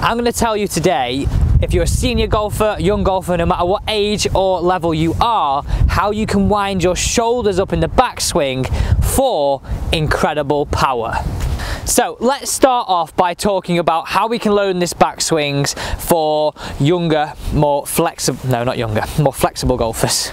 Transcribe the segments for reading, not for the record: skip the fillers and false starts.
I'm going to tell you today, if you're a senior golfer, young golfer, no matter what age or level you are, how you can wind your shoulders up in the backswing for incredible power. So let's start off by talking about how we can load in this backswings for younger, more flexible golfers.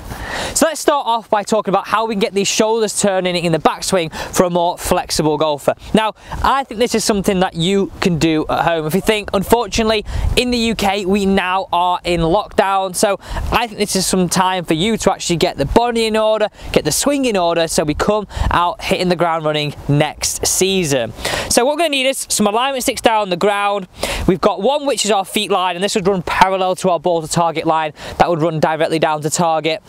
So let's start off by talking about how we can get these shoulders turning in the backswing for a more flexible golfer. Now, I think this is something that you can do at home. If you think, unfortunately, in the UK, we now are in lockdown, so I think this is some time for you to actually get the body in order, get the swing in order, so we come out hitting the ground running next season. So what we're going to need is some alignment sticks down on the ground. We've got one which is our feet line, and this would run parallel to our ball to target line. That would run directly down to target.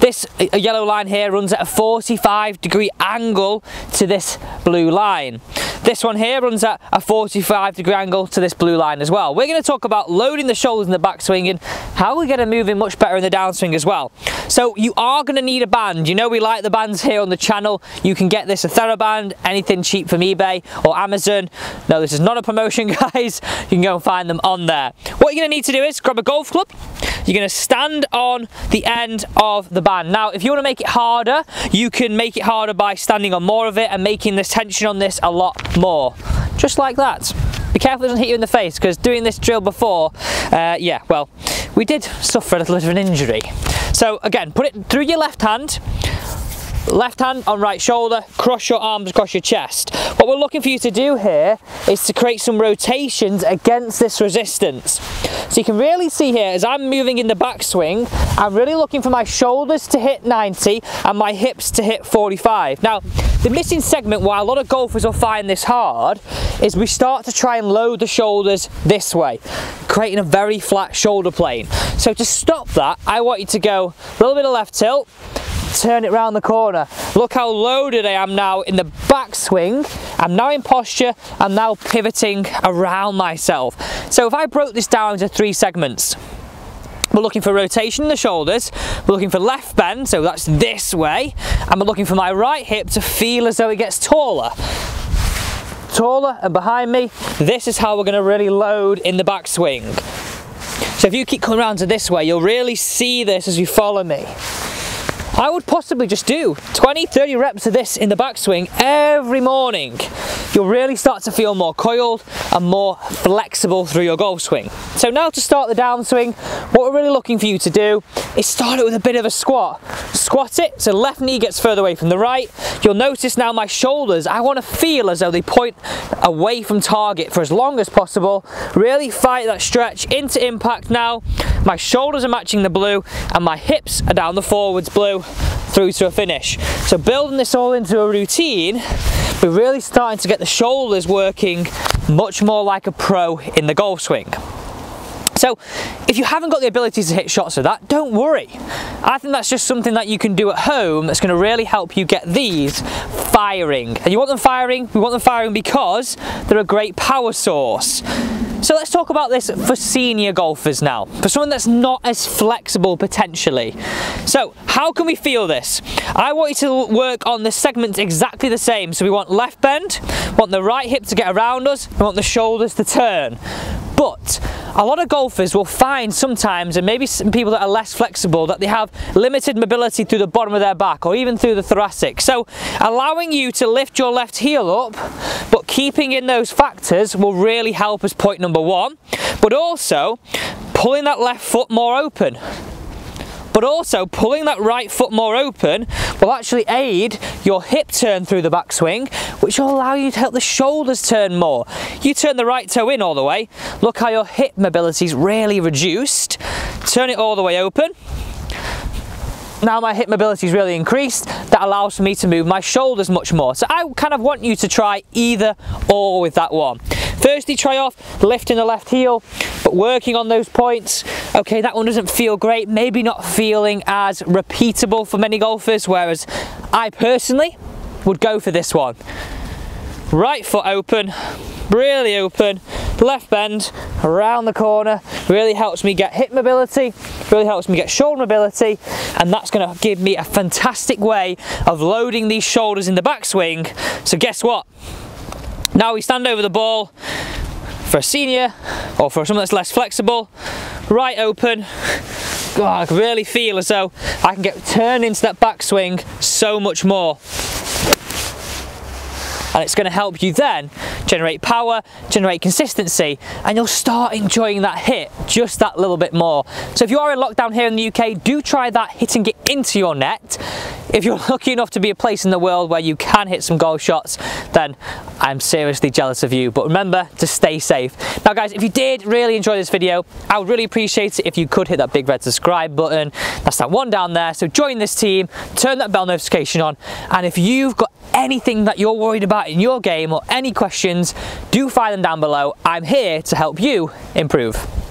This yellow line here runs at a 45-degree angle to this blue line. This one here runs at a 45-degree angle to this blue line as well. We're going to talk about loading the shoulders in the backswing and how we're going to move in much better in the downswing as well. So you are going to need a band. You know we like the bands here on the channel. You can get this a TheraBand, anything cheap from eBay or Amazon. No, this is not a promotion, guys. You can go and find them on there. What you're going to need to do is grab a golf club. You're going to stand on the end of the band. Now, if you want to make it harder, you can make it harder by standing on more of it and making the tension on this a lot more. Just like that. Be careful it doesn't hit you in the face, because doing this drill before, yeah, well, we did suffer a little bit of an injury. So again, put it through your left hand on right shoulder, cross your arms across your chest. What we're looking for you to do here is to create some rotations against this resistance. So you can really see here, as I'm moving in the backswing, I'm really looking for my shoulders to hit 90 and my hips to hit 45. Now, the missing segment why a lot of golfers will find this hard is we start to try and load the shoulders this way, creating a very flat shoulder plane. So to stop that, I want you to go a little bit of left tilt, turn it round the corner. Look how loaded I am now in the backswing. I'm now in posture, I'm now pivoting around myself. So if I broke this down into 3 segments, we're looking for rotation in the shoulders, we're looking for left bend, so that's this way, and we're looking for my right hip to feel as though it gets taller. Taller, and behind me, this is how we're going to really load in the backswing. So if you keep coming around to this way, you'll really see this as you follow me. I would possibly just do 20-30 reps of this in the backswing every morning. You'll really start to feel more coiled and more flexible through your golf swing. So now to start the downswing, what we're really looking for you to do is start it with a bit of a squat. Squat it so left knee gets further away from the right. You'll notice now my shoulders, I want to feel as though they point away from target for as long as possible. Really fight that stretch into impact now. My shoulders are matching the blue and my hips are down the forwards blue through to a finish. So building this all into a routine, we're really starting to get the shoulders working much more like a pro in the golf swing. So if you haven't got the ability to hit shots of that, don't worry. I think that's just something that you can do at home that's going to really help you get these firing. And you want them firing? We want them firing because they're a great power source. So let's talk about this for senior golfers now, for someone that's not as flexible potentially. So how can we feel this? I want you to work on the segments exactly the same. So we want left bend, want the right hip to get around us, we want the shoulders to turn. But a lot of golfers will find sometimes, and maybe some people that are less flexible, that they have limited mobility through the bottom of their back or even through the thoracic. So allowing you to lift your left heel up, but keeping in those factors will really help as point number 1. But also pulling that left foot more open. But also pulling that right foot more open will actually aid your hip turn through the backswing, which will allow you to help the shoulders turn more. You turn the right toe in all the way, look how your hip mobility is really reduced. Turn it all the way open. Now my hip mobility is really increased. That allows for me to move my shoulders much more. So I kind of want you to try either or with that one. Firstly, try off lifting the left heel, but working on those points. Okay, that one doesn't feel great, maybe not feeling as repeatable for many golfers, whereas I personally would go for this one. Right foot open, really open, left bend, around the corner, really helps me get hip mobility, really helps me get shoulder mobility, and that's going to give me a fantastic way of loading these shoulders in the backswing. So guess what? Now we stand over the ball, for a senior or for someone that's less flexible, right open. God, I can really feel as though I can get turned into that backswing so much more. And it's going to help you then generate power, generate consistency, and you'll start enjoying that hit just that little bit more. So if you are in lockdown here in the UK, do try that hitting it into your net. If you're lucky enough to be a place in the world where you can hit some golf shots, then I'm seriously jealous of you. But remember to stay safe. Now guys, if you did really enjoy this video, I would really appreciate it if you could hit that big red subscribe button. That's that one down there. So join this team, turn that bell notification on, and if you've got anything that you're worried about in your game or any questions, do fire them down below. I'm here to help you improve.